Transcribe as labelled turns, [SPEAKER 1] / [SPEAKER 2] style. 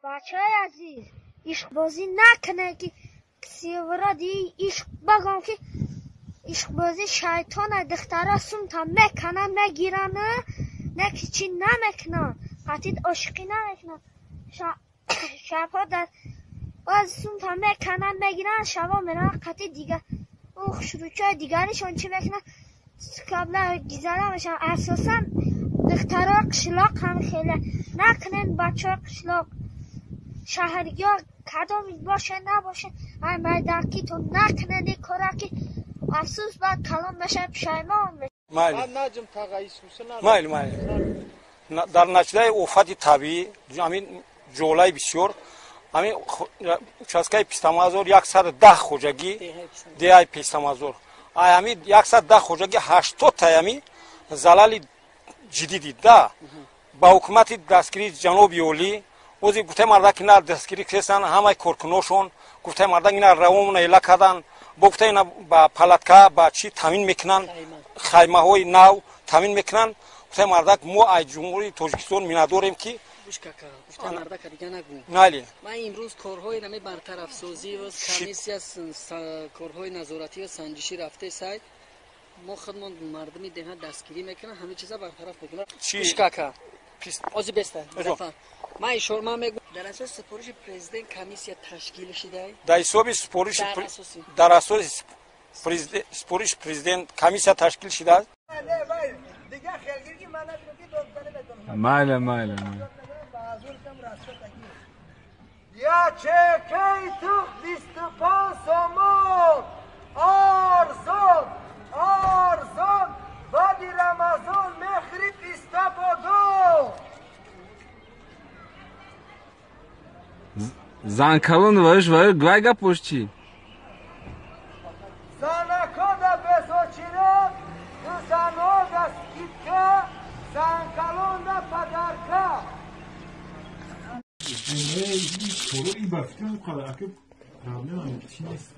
[SPEAKER 1] بچه‌های عزیز عشق بازی نکنه که سیورادی عشق بگم که عشق بازی شیطانه دخترها سوم تا میکنن میگیرن نه که چی نمیکنن قطید عاشقی نمیکنن شبها در باز سوم تا میکنن میگیرن شبها میرن قطید دیگر اون شروعه دیگریشون چی میکنن قبل گیزاره میشن اساسا دخترها قشلاق هم خیلی نکنن بچه ها قشلاق شهری ها کدامی باشه نباشه های مردکی تو نکنن این کاره که افسوس بعد کلام بشه پشیمان میشه.
[SPEAKER 2] مایل در نتیجه آفت طبیعی همین جولای بسیار همین участка пистамазор 110 خوجگی دیای пистамазор همین 110 خوجگی 80 تایمی زلال جدی دا با حکومت دستگیری جنوبی اولی اوزی گفته مردا که نه دستگیری کردن همه کارکناشون گفته مردا اینا روامون اله کردن گفته اینا با پلاتکا با چی تامین میکنن خیمه های نو تامین میکنن گفته مردا مو ای جمهوری تاجیکستان مینداریم که
[SPEAKER 3] گفته مردا که دیگه نگو
[SPEAKER 2] نالی
[SPEAKER 3] من امروز کارهای نمی برطرف سازی و کمیسیا کارهای نظارتی و سنجشی رفته سایت ما خودمون مردمی ده دستگیری میکنن همه چیزا برطرف میکنن اشکاکا اوزی بسته ما شورما میگم در اساس سپارش پرزیدنت کمیسیا تشکیل شده
[SPEAKER 2] در حساب سپارش در اساس سپارش پرزیدنت کمیسیا تشکیل شده
[SPEAKER 4] ماله
[SPEAKER 5] یا چکی تو 25 سومون آرزون بعد رمضان مخری پیستا بادو
[SPEAKER 4] زنکالون وایش گویگا پوشچی
[SPEAKER 5] زنکا دا بزوچیره تو زنو دا سکیتکا زنکالون دا پدرکا
[SPEAKER 6] این بافتی هم کاره اگه پرابلم هم چی نیست